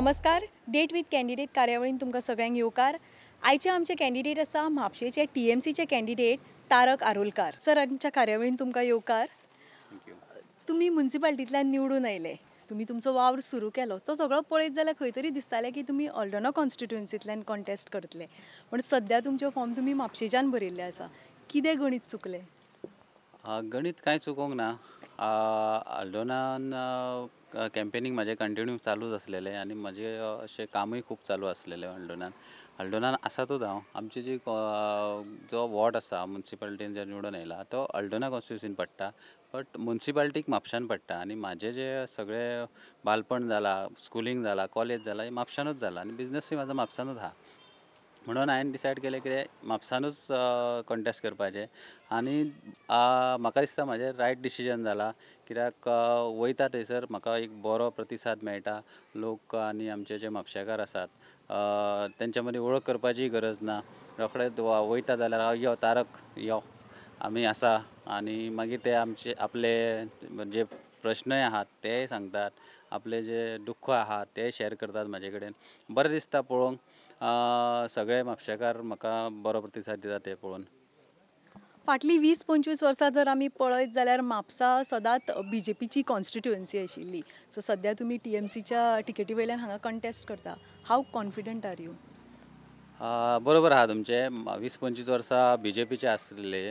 नमस्कार. Date with candidate कार्यावळीन तुमकां सगळ्यांक येवकार. आयचे आमचे कॅन्डिडेट आसा म्हापशेचे TMCचे कॅन्डिडेट तारक आरोलकार. सर, आमच्या कार्यावळीन तुमकां येवकार. थँक्यू. तुम्ही म्युनिसिपालिटींतल्यान निवडून आयले. तुम्ही तुमचो वावर सुरू केलो. तो सगळो पळयत जाल्यार खंय तरी दिसतालें की तुम्ही ऑल्डोना कॉन्स्टिट्युएन्सींतल्यान कॉन्टेस्ट करतले. पण सध्या तुमचे फॉर्म तुम्ही म्हापशेच्यान भरिल्ले आसा. कितें गणित चुकलें? गणित कांय चुकोवंक ना. आल्दोनान कॅम्पेनींग म्हाजें कंटिन्यू चालूच आसलेलें आनी म्हजें अशें कामूय खूब चालू आसलेलें आल्दोनान. आल्दोनान आसातूच हांव. आमची जी जो वॉर्ड आसा म्युनिसिपालिटीन जे निवडून आयला तो आल्दोना कॉन्स्टिट्युएन्सीन पडटा. बट म्युनिसिपालिटीक म्हापशान पडटा आनी म्हाजें जें सगळें बालपण जालां, स्कुलींग जालां, कॉलेज जालां, हें म्हापशानूच जालां आनी बिझनसूय म्हाजो म्हापसानूच आहा. म्हणून हांवें डिसायड केलें कितें म्हापसानूच कॉन्टेस्ट करपाचें आनी म्हाका दिसता म्हाजें रायट डिसिजन जालां. कित्याक वयता थंयसर म्हाका एक बरो प्रतिसाद मेळटा. लोक आनी आमचे जे म्हापशेकार आसात तेंच्या मदीं वळख करपाची गरज ना. रोखडेच वयता जाल्यार यो तारक यो आमी आसा आनी मागीर ते आपले जे प्रश्नय आहात तेय सांगतात. आपले जे दुख्ख आहा तेय शेअर करतात म्हाजे कडेन. बरें दिसता पळोवंक. सगळे म्हापशेकार म्हाका बरो प्रतिसाद दिता तें पळोवन. फाटलीं 20-25 वर्सां जर आमी पळयत जाल्यार म्हापसा सदांच BJPची कॉन्स्टिट्युएन्सी आशिल्ली. सो सध्या तुमी TMCच्या टिकेटी वयल्यान हांगा कॉन्टेस्ट करता. How confident are you? बरोबर आहा तुमचें. 20-25 वर्सां BJPचे आसले.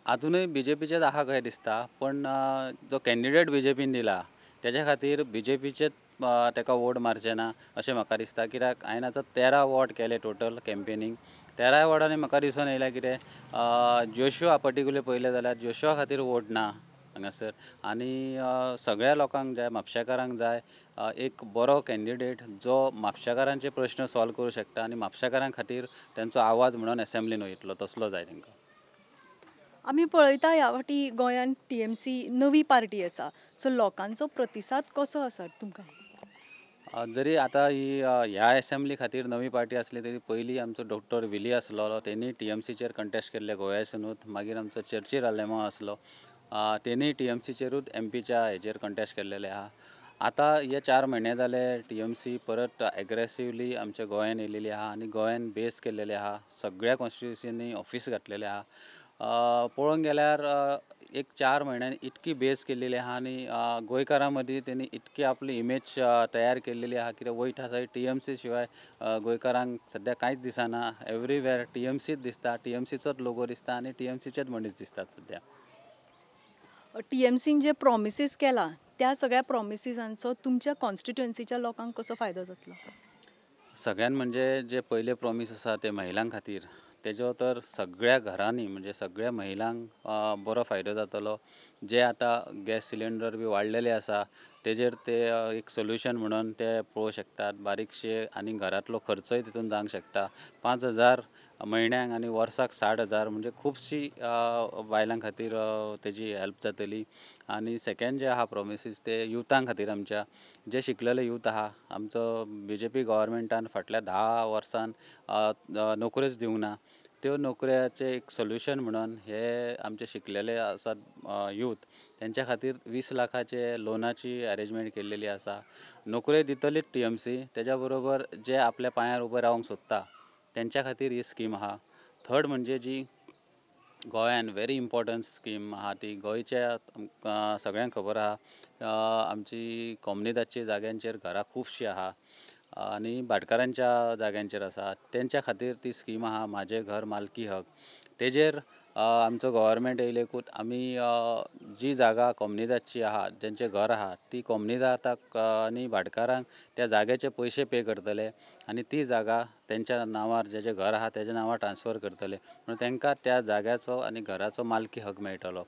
आजुनूय BJPचेच आहा कशें दिसता. पण जो कॅन्डिडेट BJPन दिला तेज्या खातीर BJPचेच तेका वोट मारचे ना अशें म्हाका दिसता. कित्याक हांवें आतां 13 वॉर्ड केले टोटल कॅम्पेनींग. 13 वॉर्डांनी म्हाका दिसून येयला कितें जोशुआ पर्टिक्युलर पळयलें जाल्यार जोशुआ खातीर वोट ना हांगासर. आनी सगळ्या लोकांक जाय, म्हापशेकारांक जाय एक बरो कॅन्डिडेट जो म्हापशेकारांचे प्रश्न सॉल्व करूं शकता आनी म्हापशेकारां खातीर तेंचो आवाज म्हणून असेंब्लीन वयतलो तसलो जाय तेंकां. आमी पळयता ह्या फावटी गोंयान TMC नवी पार्टी आसा. सो लोकांचो प्रतिसाद कसो आसा तुमकां? जरी आतां ही ह्या असेंब्ली खातीर नवी पार्टी आसली तरी पयलीं आमचो डॉक्टर विली आसलो. तेणी TMCचेर कॉन्टेस्ट केल्ले गोंयासूनूच. मागीर आमचो चर्चील आलेमो आसलो. तेणीय TMCचेरूच MPच्या हेचेर कॉन्टेस्ट केल्लेले आहा. आतां हे 4 म्हयने जाले TMC परत एग्रेसिवली आमच्या गोंयान येयलेली आहा आनी गोंयान बेस केल्लेले आहा. सगळ्या कॉन्स्टिट्युएन्सीनी ऑफीस घातलेलें आहा. पळोवंक गेल्यार एक 4 म्हयन्यांनी इतकी बेस केल्लेली आहा आनी गोंयकारां मदीं तेणी इतकी आपली इमेज तयार केल्लेली आहा कितें वयता थंय TMC शिवाय गोंयकारांक सद्या कांयच दिसना. एवरीवेर TMCच दिसता. TMCचोच लोगो दिसता आनी TMCचेच मनीस दिसतात सद्या. TMCन जे प्रॉमिसीस केला त्या सगळ्या प्रॉमिसीसांचो तुमच्या कॉन्स्टिट्युएन्सीच्या लोकांक कसो फायदो जातलो? सगळ्यान म्हणजे जे पयले प्रॉमीस आसा ते महिलां खातीर तेजो तर सगळ्या घरांनी म्हणजे सगळ्या महिलांक बरो फायदो जातलो. जे आतां गॅस सिलिंडर बी वाडलेले आसा तेजेर ते एक सोल्युशन म्हणून ते पळोवं शकतात. बारीकशे आनी घरांतलो खर्चय तितून जावंक शकता. 5,000 म्हयन्याक आनी वर्साक 60,000 म्हणजे खुबशी बायलां खातीर तेजी हेल्प जातली. आनी सेकंड जे आहा प्रॉमिसीस ते युथां खातीर आमच्या जे शिकलेले यूथ आहा. आमचो BJP गव्हर्मेंटान फाटल्या 10 वर्सान नोकऱ्योच दिवंक ना. त्यो नोकऱ्याचें एक सोल्युशन म्हणून हे आमचे शिकलेले आसात यूथ तेंच्या खातीर 20 लाखाचे लोनाची अरेंजमेंट केल्लेली आसा. नोकऱ्यो दितलीच TMC. तेज्या बरोबर जे आपल्या पांयार उबे रावंक सोदता तेंच्या खातीर ही स्कीम आहा. थर्ड म्हणजे जी गोंयान व्हेरी इम्पॉर्टंट स्कीम आहा ती गोंयच्या सगळ्यांक खबर आहा. आमची कॉम्युनिदादच्या जाग्यांचेर घरां खुबशीं आहा आनी भाटकारांच्या जाग्यांचेर आसा. तेंच्या खातीर ती स्कीम आहा म्हाजें घर मालकी हक. तेजेर आमचो गव्हर्मेंट येयलेकूच आमी जी जागा कॉम्युनिदादची आहा जेंचें घर आहा ती कॉम्युनिदादाक आनी भाटकारांक त्या जाग्याचे पयशे पे करतले आनी ती जागा तेंच्या नांवार जेजें घर आहा तेज्या नांवार ट्रान्सफर करतले. म्हणून तेंकां त्या जाग्याचो आनी घराचो मालकी हक मेळटलो.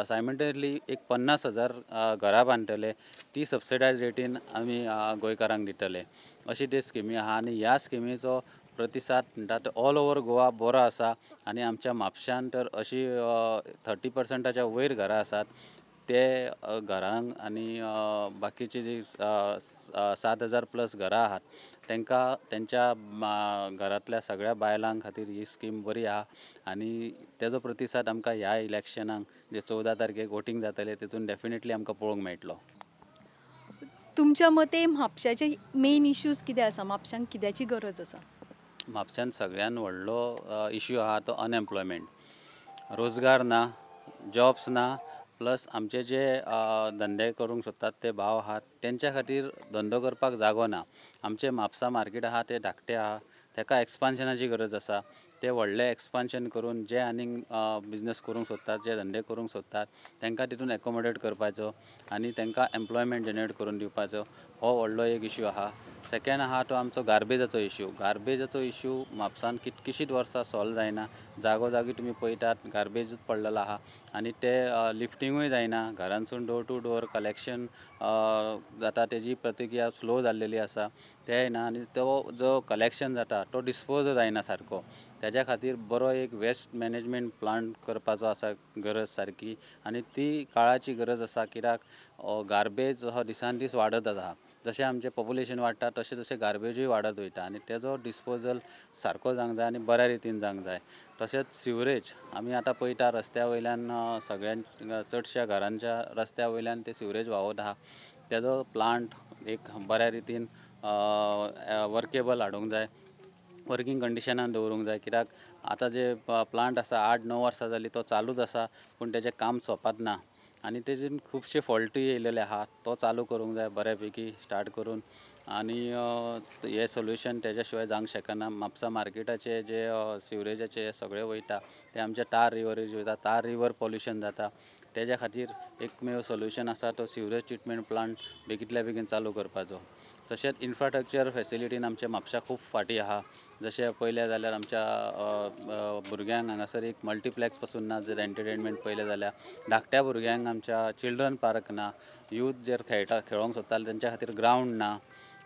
सायमल्टेनियसली एक 50,000 घरां बांदतले. ती सबसिडायज रेटीन आमी गोंयकारांक दितले. अशी ते स्किमी आहा आनी ह्या स्किमीचो प्रतिसाद म्हणटा तो ऑल ओवर गोवा बरो आसा आनी आमच्या म्हापशान तर अशी 30% वयर घरां आसात. ते घरांक आनी बाकीची जी 7,000 प्लस घरां आहात तेंकां तेंच्या घरांतल्या सगळ्या बायलां खातीर ही स्कीम बरी आहा आनी तेजो प्रतिसाद आमकां ह्या इलेक्शनाक जे 14 तारखेक वोटींग जातलें तितून डेफिनेटली आमकां पळोवंक मेळटलो. तुमच्या मते म्हापशाचे मेन इश्यूज कितें आसा, म्हापशांक कित्याची गरज आसा? म्हापशांत सगळ्यान व्हडलो इश्यू आहा तो अनएम्प्लॉयमेंट. रोजगार ना, जॉब्स ना, प्लस आमचे जे धंदे करूंक सोदतात ते भाव आहात तेंच्या खातीर धंदो करपाक जागो ना. आमचे म्हापसा मार्केट आहा ते धाकटें आहा, तेका एक्सपान्शनाची गरज आसा. ते व्हडले एक्सपान्शन करून जे आनीक बिझनस करूंक सोदतात, जे धंदे करूंक सोदतात तेंकां तितून एकोमोडेट करपाचो आनी तेंकां एम्प्लॉयमेंट जनरेट करून दिवपाचो हो व्हडलो एक इश्यू आहा. सेकेंड आहा तो आमचो गार्बेजाचो इश्यू. गार्बेजाचो इश्यू म्हापसान कितकीशींच वर्सां सॉल्व जायना. जागोजागी तुमी पळयतात गार्बेजूच पडलेलो आहा आनी ते लिफ्टिंगूय जायना. घरांतसून डोर टू डोर कलेक्शन जाता तेजी प्रतिक्रिया स्लो जाल्लेली आसा. तेंय ना आनी तो जो कलेक्शन जाता तो डिस्पोज जायना सारको. तेज्या खातीर बरो एक वेस्ट मॅनेजमेंट प्लांट करपाचो आसा गरज सारकी आनी ती काळाची गरज आसा. कित्याक गार्बेज हो दिसान दीस वाडत आसा. जशें आमचें पॉप्युलेशन वाडटा तशें तशें गार्बेजूय वाडत वयता आनी तेजो डिस्पोजल सारको जावंक जाय आनी बऱ्या रितीन जावंक जाय. तशेंच सिवरेज आमी आतां पळयता रस्त्या वयल्यान सगळ्यां चडश्या घरांच्या रस्त्या वयल्यान ते सिवरेज व्हांवत आहा. तेजो प्लांट एक बऱ्या रितीन वर्केबल हाडूंक जाय, वर्कींग कंडिशनान दवरूंक जाय. कित्याक आतां जे प्लांट आसा 8-9 वर्सां जालीं तो चालूच आसा पूण तेजें काम सोंपत ना आनी तेजेन खुबशे फॉल्टूय येयलेले आहा. तो चालू करूंक जाय बऱ्या पैकी स्टार्ट करून आनी हें सोल्युशन तेज्या शिवाय जावंक शकना. म्हापसा मार्केटाचे जे सिवरेजाचे सगळे वयता ते आमच्या तार रिवरेज वयता. तार रिवर पॉल्युशन जाता. तेज्या खातीर एकमेव सोल्युशन आसा तो सिवरेज ट्रिटमेंट प्लांट बेगींतल्या बेगीन चालू करपाचो. तशेंच इन्फ्रास्ट्रक्चर फेसिलिटीन आमचे म्हापशा खूब फाटीं आहा. जशें पयलें जाल्यार आमच्या भुरग्यांक हांगासर एक मल्टीप्लेक्स पासून ना. जर एंटरटेनमेंट पयलें जाल्यार धाकट्या भुरग्यांक आमच्या चिल्ड्रन पार्क ना. यूथ जर खेळोंक सोदताले तेंच्या खातीर ग्रावंड ना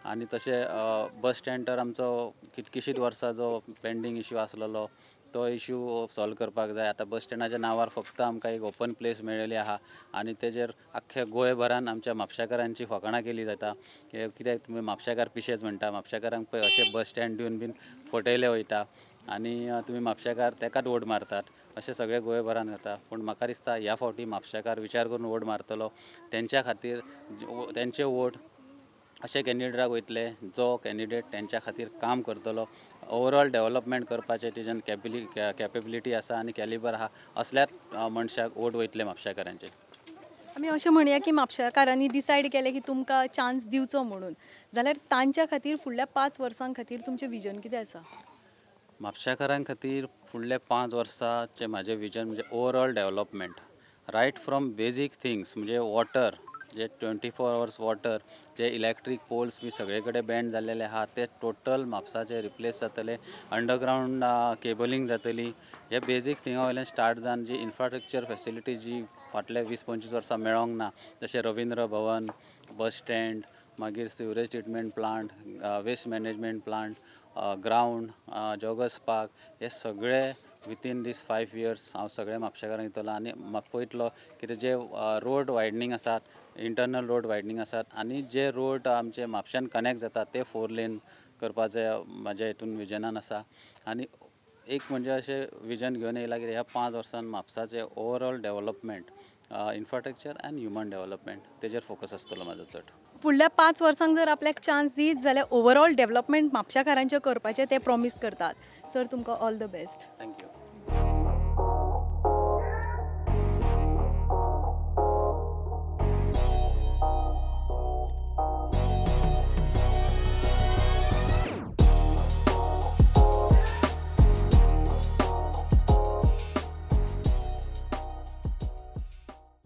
आनी तशें बस स्टँड तर आमचो कितकीशींच वर्सां जो पेंडींग इश्यू आसलेलो तो इश्यू सॉल्व करपाक जाय. आतां बस स्टँडाच्या नांवार फक्त आमकां एक ओपन प्लेस मेळिल्ली आहा आनी तेजेर आख्ख्या गोंयभरान आमच्या म्हापशेकारांची फकाणां केली जाता. कित्याक तुमी म्हापशेकार पिशेच म्हणटा. म्हापशेकारांक पळय अशे बस स्टँड दिवन बीन फटयले वयता आनी तुमी म्हापशेकार तेकाच वोट मारतात. अशें सगळे गोंयभरान जाता. पूण म्हाका दिसता ह्या फावटी म्हापशेकार विचार करून वोट मारतलो. तेंच्या खातीर तेंचे वोट अशे कॅन्डिडेटाक वयतले जो कॅन्डिडेट तेंच्या खातीर काम करतलो, ओवरऑल डेव्हलपमेंट करपाचें तेज्यान कॅपेबिलिटी आसा आनी कॅलिबर आहा असल्याच मनशाक वोट वयतले म्हापशेकारांचे. आमी अशें म्हणया की म्हापशाकारांनी डिसायड केलें की तुमकां चान्स दिवचो म्हणून, जाल्यार तांच्या खातीर फुडल्या 5 वर्सां खातीर तुमचें विजन कितें आसा? म्हापशेकारां खातीर फुडले 5 वर्सांचें म्हाजें विजन म्हणजे overall development. Right from basic things म्हणजे वॉटर, जे 24 hours वॉटर, जे इलेक्ट्रीक पोल्स बी सगळे कडेन बँड जाल्लेले आहा ते टोटल म्हापसाचे रिप्लेस जातले. अंडरग्रावंड केबलींग जातली. हे बेजीक थिंगा वयल्यान स्टार्ट जावन जी इन्फ्रास्ट्रक्चर फेसिलिटी जी फाटल्या 20-25 वर्सां मेळोंक ना, जशें रविंद्र भवन, बस स्टँड, मागीर sewerage treatment plant, waste management plant, ground, joggers park, हे सगळे विथीन दीस 5 years हांव सगळे म्हापशेकारांक दितलो. आनी म्हाका पळयतलो कितें जे रोड वायडनींग आसात, इंटरनल रोड वायडनींग आसात आनी जे रोड आमचे म्हापशान कनेक्ट जातात ते 4 lane करपाचे म्हाज्या हितून विजनान आसा. आनी एक म्हणजे अशें विजन घेवन येयला की ह्या 5 वर्सान म्हापसाचे overall development, infrastructure and human development तेजेर फोकस आसतलो म्हाजो चड. फुडल्या 5 वर्सांक जर आपल्याक चान्स दीत जाल्यार ओवरऑल डेव्हलपमेंट म्हापशाकारांचें करपाचें ते प्रॉमीस करतात. सर तुमकां ऑल द बेस्ट. थँक्यू.